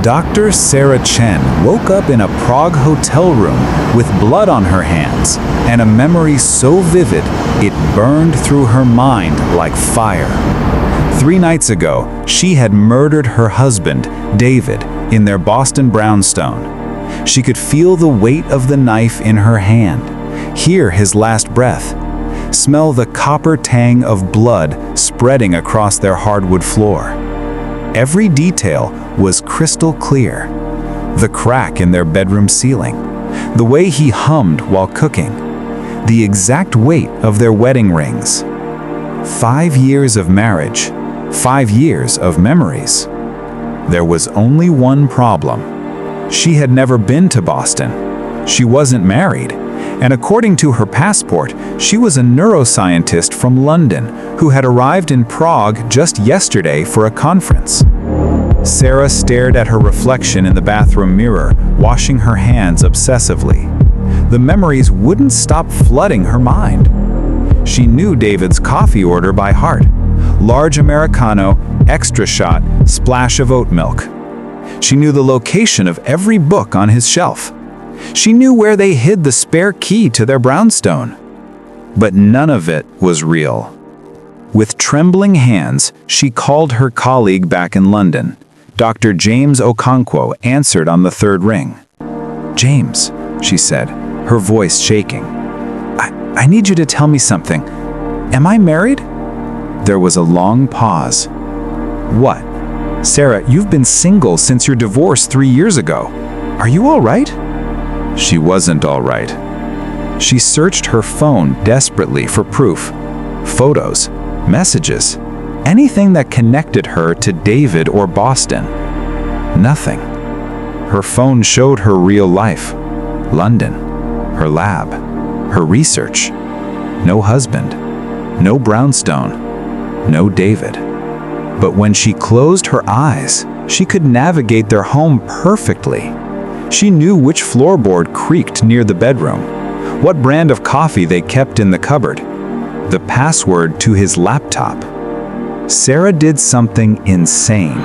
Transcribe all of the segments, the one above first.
Dr. Sarah Chen woke up in a Prague hotel room with blood on her hands and a memory so vivid it burned through her mind like fire. 3 nights ago, she had murdered her husband, David, in their Boston brownstone. She could feel the weight of the knife in her hand, hear his last breath, smell the copper tang of blood spreading across their hardwood floor. Every detail was crystal clear. The crack in their bedroom ceiling, the way he hummed while cooking, the exact weight of their wedding rings. 5 years of marriage, 5 years of memories. There was only one problem. She had never been to Boston. She wasn't married, and according to her passport, she was a neuroscientist from London who had arrived in Prague just yesterday for a conference. Sarah stared at her reflection in the bathroom mirror, washing her hands obsessively. The memories wouldn't stop flooding her mind. She knew David's coffee order by heart. Large Americano, extra shot, splash of oat milk. She knew the location of every book on his shelf. She knew where they hid the spare key to their brownstone. But none of it was real. With trembling hands, she called her colleague back in London. Dr. James Okonkwo answered on the 3rd ring. "James," she said, her voice shaking. I need you to tell me something. Am I married?" There was a long pause. "What? Sarah, you've been single since your divorce 3 years ago. Are you all right?" She wasn't all right. She searched her phone desperately for proof. Photos, messages, anything that connected her to David or Boston. Nothing. Her phone showed her real life. London, her lab, her research. No husband, no brownstone, no David. But when she closed her eyes, she could navigate their home perfectly. She knew which floorboard creaked near the bedroom, what brand of coffee they kept in the cupboard, the password to his laptop. Sarah did something insane.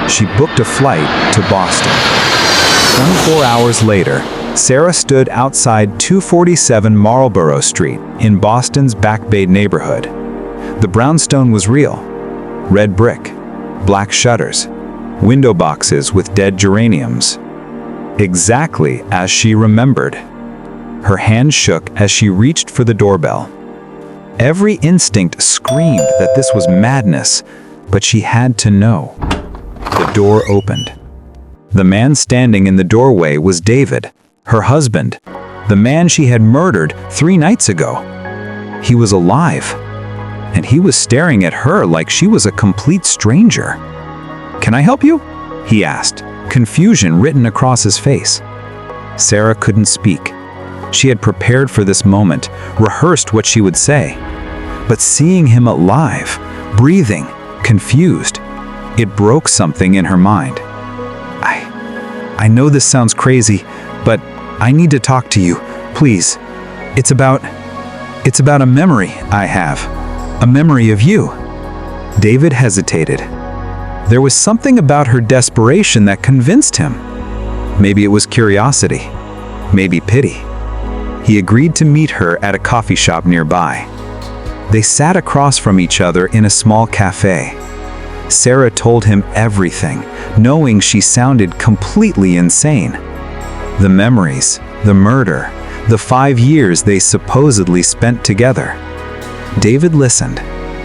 She booked a flight to Boston. 24 hours later, Sarah stood outside 247 Marlborough Street in Boston's Back Bay neighborhood. The brownstone was real. Red brick, black shutters, window boxes with dead geraniums. Exactly as she remembered. Her hand shook as she reached for the doorbell. Every instinct screamed that this was madness, but she had to know. The door opened. The man standing in the doorway was David, her husband, the man she had murdered 3 nights ago. He was alive, and he was staring at her like she was a complete stranger. "Can I help you?" he asked, confusion written across his face. Sarah couldn't speak. She had prepared for this moment, rehearsed what she would say. But seeing him alive, breathing, confused, it broke something in her mind. I know this sounds crazy, but I need to talk to you, please. It's about a memory I have, a memory of you." David hesitated. There was something about her desperation that convinced him. Maybe it was curiosity, maybe pity. He agreed to meet her at a coffee shop nearby. They sat across from each other in a small cafe. Sarah told him everything, knowing she sounded completely insane. The memories, the murder, the 5 years they supposedly spent together. David listened,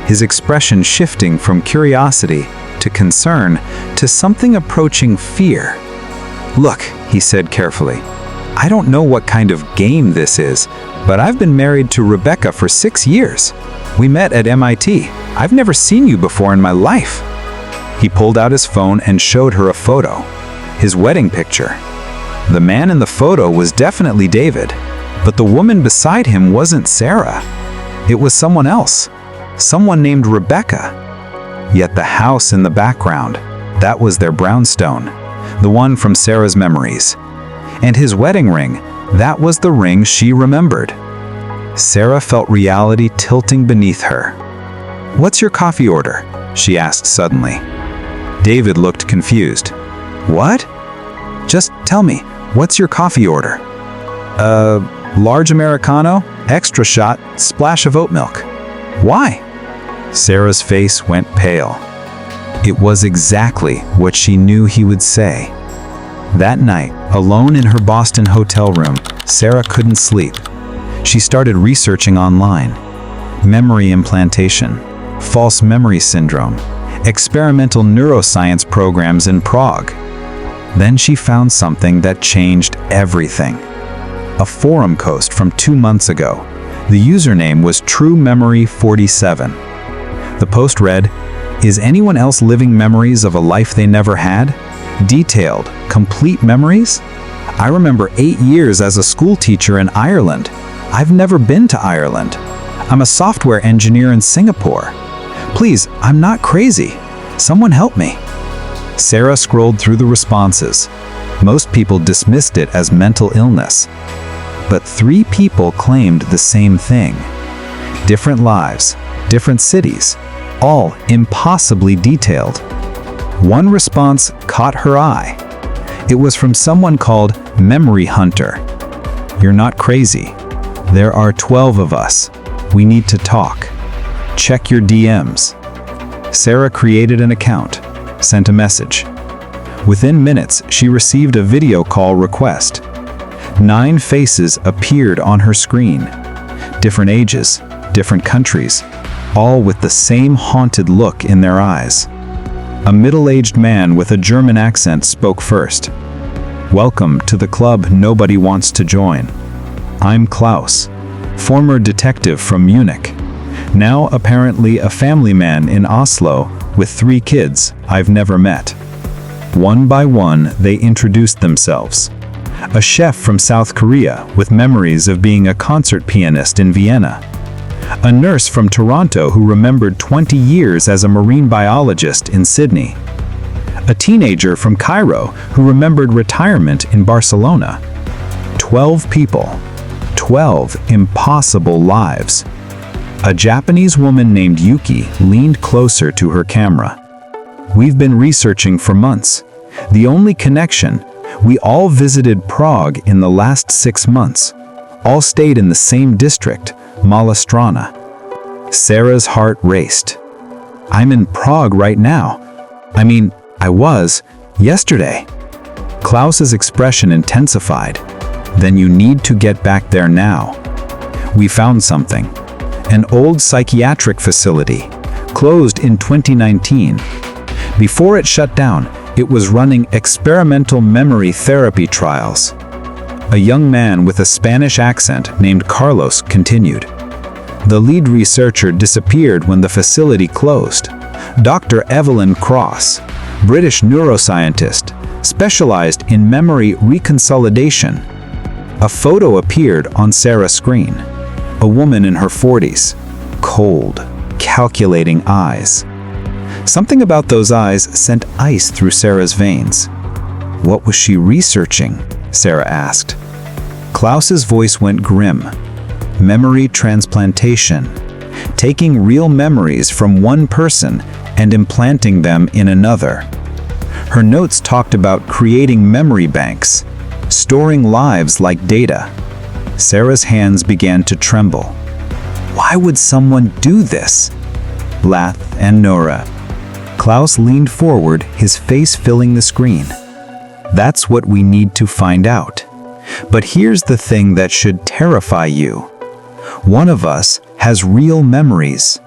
his expression shifting from curiosity to concern to something approaching fear. "Look," he said carefully, "I don't know what kind of game this is, but I've been married to Rebecca for 6 years. We met at MIT. I've never seen you before in my life." He pulled out his phone and showed her a photo, his wedding picture. The man in the photo was definitely David, but the woman beside him wasn't Sarah. It was someone else, someone named Rebecca. Yet the house in the background, that was their brownstone, the one from Sarah's memories. And his wedding ring, that was the ring she remembered. Sarah felt reality tilting beneath her. "What's your coffee order?" she asked suddenly. David looked confused. What? Just tell me, what's your coffee order? Large Americano, extra shot, splash of oat milk. Why? Sarah's face went pale. It was exactly what she knew he would say. That night, alone in her Boston hotel room, Sarah couldn't sleep. She started researching online. Memory implantation, false memory syndrome, experimental neuroscience programs in Prague. Then she found something that changed everything. A forum post from 2 months ago. The username was TrueMemory47. The post read, "Is anyone else living memories of a life they never had? Detailed, complete memories? I remember 8 years as a school teacher in Ireland. I've never been to Ireland. I'm a software engineer in Singapore. Please, I'm not crazy. Someone help me." Sarah scrolled through the responses. Most people dismissed it as mental illness. But 3 people claimed the same thing. Different lives, different cities, all impossibly detailed. One response caught her eye. It was from someone called Memory Hunter. "You're not crazy. There are 12 of us. We need to talk. Check your DMs." Sarah created an account, sent a message. Within minutes, she received a video call request. 9 faces appeared on her screen. Different ages, different countries, all with the same haunted look in their eyes. A middle-aged man with a German accent spoke first. "Welcome to the club nobody wants to join. I'm Klaus, former detective from Munich. Now apparently a family man in Oslo with 3 kids I've never met." One by one, they introduced themselves. A chef from South Korea with memories of being a concert pianist in Vienna. A nurse from Toronto who remembered 20 years as a marine biologist in Sydney. A teenager from Cairo who remembered retirement in Barcelona. 12 people. 12 impossible lives. A Japanese woman named Yuki leaned closer to her camera. "We've been researching for months. The only connection, we all visited Prague in the last 6 months. All stayed in the same district, Malastrana." Sarah's heart raced. "I'm in Prague right now. I was, yesterday." Klaus's expression intensified. "Then you need to get back there now. We found something. An old psychiatric facility, closed in 2019. Before it shut down, it was running experimental memory therapy trials." A young man with a Spanish accent named Carlos continued. "The lead researcher disappeared when the facility closed. Dr. Evelyn Cross, British neuroscientist, specialized in memory reconsolidation." A photo appeared on Sarah's screen. A woman in her 40s, cold, calculating eyes. Something about those eyes sent ice through Sarah's veins. What was she researching? Sarah asked. Klaus's voice went grim. Memory transplantation. Taking real memories from one person and implanting them in another. Her notes talked about creating memory banks, storing lives like data. Sarah's hands began to tremble. Why would someone do this? Lath and Nora. Klaus leaned forward, his face filling the screen. That's what we need to find out. But here's the thing that should terrify you. One of us has real memories.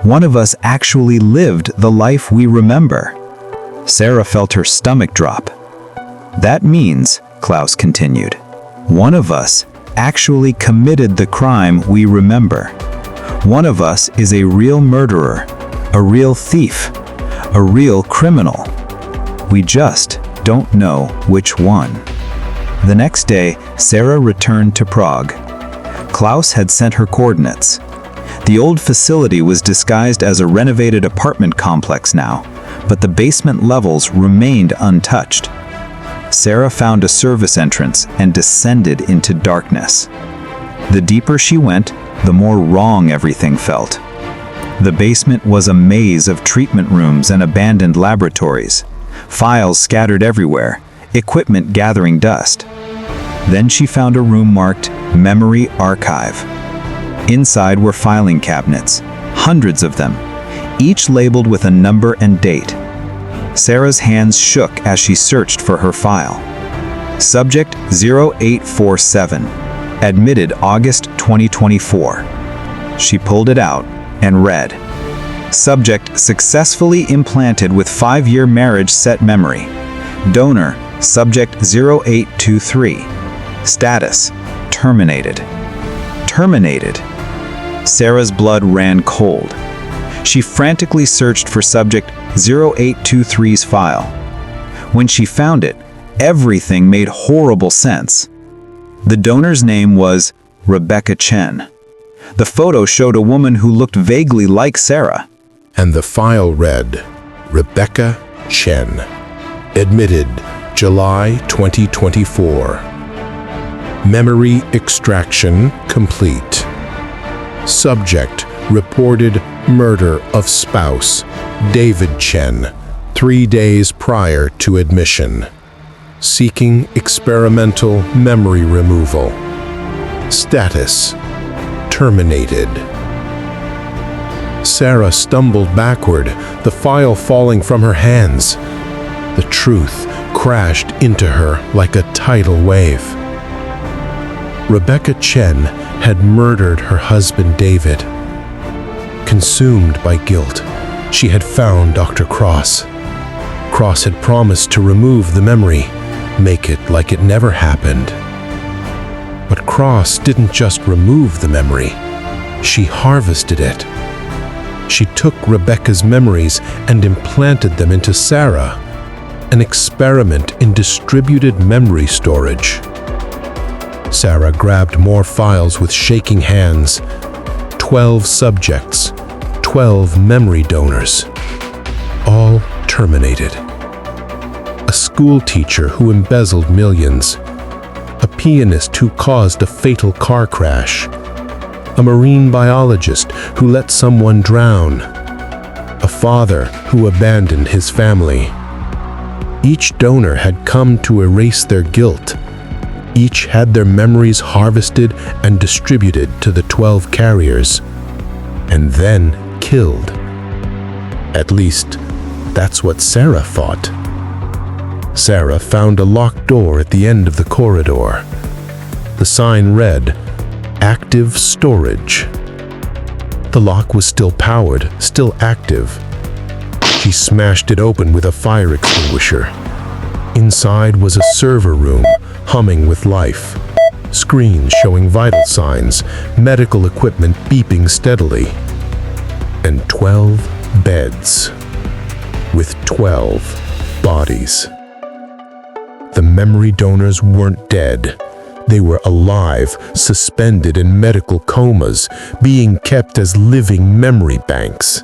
One of us actually lived the life we remember. Sarah felt her stomach drop. That means, Klaus continued, one of us actually committed the crime we remember. One of us is a real murderer, a real thief, a real criminal. We just don't know which one. The next day, Sarah returned to Prague. Klaus had sent her coordinates. The old facility was disguised as a renovated apartment complex now, but the basement levels remained untouched. Sarah found a service entrance and descended into darkness. The deeper she went, the more wrong everything felt. The basement was a maze of treatment rooms and abandoned laboratories, files scattered everywhere, equipment gathering dust. Then she found a room marked Memory Archive. Inside were filing cabinets, hundreds of them, each labeled with a number and date. Sarah's hands shook as she searched for her file. Subject 0847, admitted August 2024. She pulled it out and read. Subject successfully implanted with 5-year marriage set memory. Donor, subject 0823. Status, terminated. Terminated. Sarah's blood ran cold. She frantically searched for subject 0823's file. When she found it, everything made horrible sense. The donor's name was Rebecca Chen. The photo showed a woman who looked vaguely like Sarah. And the file read, Rebecca Chen, admitted July 2024. Memory extraction complete. Subject reported murder of spouse, David Chen, 3 days prior to admission. Seeking experimental memory removal. Status: terminated. Sarah stumbled backward, the file falling from her hands. The truth crashed into her like a tidal wave. Rebecca Chen had murdered her husband David. Consumed by guilt, she had found Dr. Cross. Cross had promised to remove the memory, make it like it never happened. But Cross didn't just remove the memory, she harvested it. She took Rebecca's memories and implanted them into Sarah, an experiment in distributed memory storage. Sarah grabbed more files with shaking hands. 12 subjects, 12 memory donors, all terminated. A school teacher who embezzled millions, a pianist who caused a fatal car crash, a marine biologist who let someone drown, a father who abandoned his family. Each donor had come to erase their guilt. Each had their memories harvested and distributed to the 12 carriers, and then killed. At least, that's what Sarah thought. Sarah found a locked door at the end of the corridor. The sign read, Active Storage. The lock was still powered, still active. She smashed it open with a fire extinguisher. Inside was a server room, humming with life. Screens showing vital signs, medical equipment beeping steadily. And 12 beds, with 12 bodies. The memory donors weren't dead. They were alive, suspended in medical comas, being kept as living memory banks.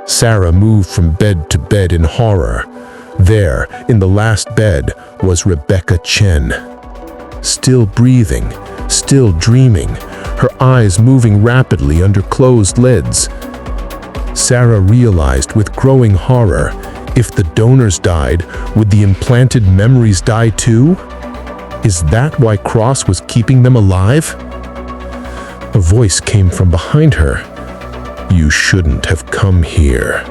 Sarah moved from bed to bed in horror. There, in the last bed, was Rebecca Chen. Still breathing, still dreaming, her eyes moving rapidly under closed lids. Sarah realized with growing horror, if the donors died, would the implanted memories die too? Is that why Cross was keeping them alive? A voice came from behind her. You shouldn't have come here.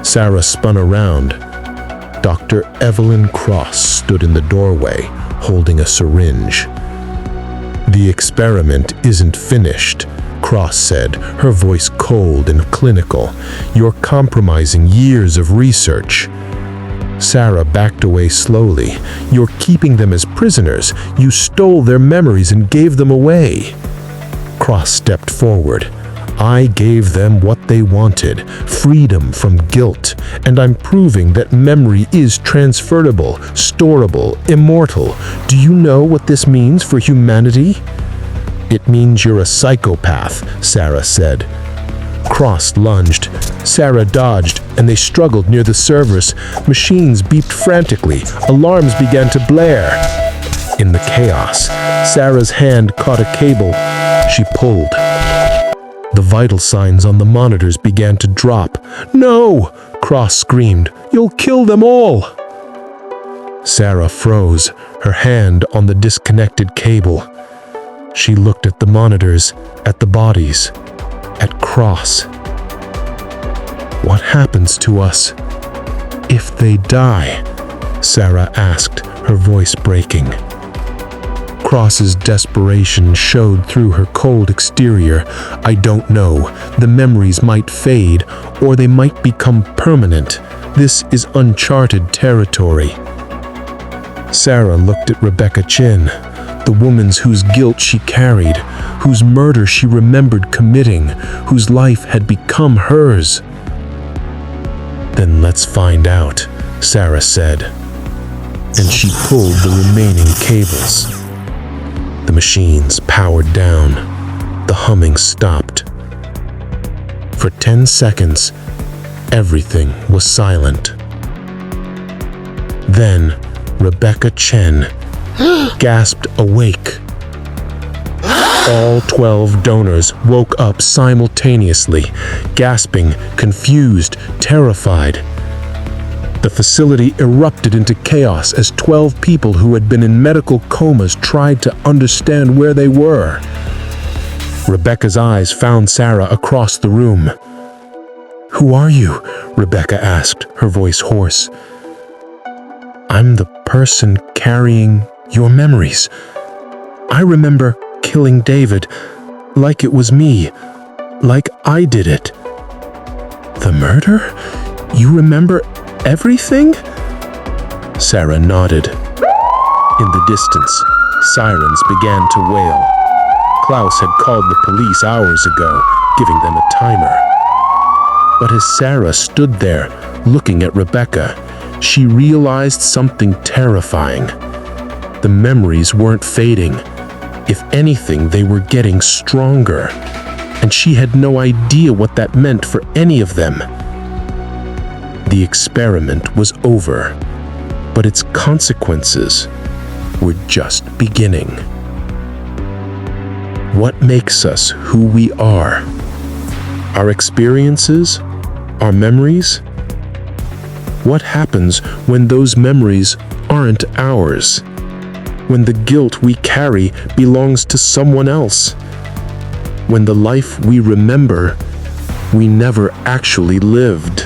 Sarah spun around. Dr. Evelyn Cross stood in the doorway, holding a syringe. The experiment isn't finished, Cross said, her voice cold and clinical. You're compromising years of research. Sarah backed away slowly. You're keeping them as prisoners. You stole their memories and gave them away. Cross stepped forward. I gave them what they wanted, freedom from guilt, and I'm proving that memory is transferable, storable, immortal. Do you know what this means for humanity? It means you're a psychopath, Sarah said. Cross lunged. Sarah dodged, and they struggled near the servers. Machines beeped frantically. Alarms began to blare. In the chaos, Sarah's hand caught a cable. She pulled. The vital signs on the monitors began to drop. "No!" Cross screamed. "You'll kill them all!" Sarah froze, her hand on the disconnected cable. She looked at the monitors, at the bodies, at Cross. "What happens to us if they die?" Sarah asked, her voice breaking. Cross's desperation showed through her cold exterior. "I don't know. The memories might fade, or they might become permanent. This is uncharted territory." Sarah looked at Rebecca Chen, the woman whose guilt she carried, whose murder she remembered committing, whose life had become hers. "Then let's find out," Sarah said, and she pulled the remaining cables. The machines powered down. The humming stopped. For 10 seconds, everything was silent. Then, Rebecca Chen gasped awake. All 12 donors woke up simultaneously, gasping, confused, terrified. The facility erupted into chaos as 12 people who had been in medical comas tried to understand where they were. Rebecca's eyes found Sarah across the room. "Who are you?" Rebecca asked, her voice hoarse. "I'm the person carrying your memories. I remember killing David, like it was me, like I did it." "The murder? You remember everything?" Sarah nodded. In the distance, sirens began to wail. Klaus had called the police hours ago, giving them a timer. But as Sarah stood there, looking at Rebecca, she realized something terrifying. The memories weren't fading. If anything, they were getting stronger. And she had no idea what that meant for any of them. The experiment was over, but its consequences were just beginning. What makes us who we are? Our experiences? Our memories? What happens when those memories aren't ours? When the guilt we carry belongs to someone else? When the life we remember, we never actually lived?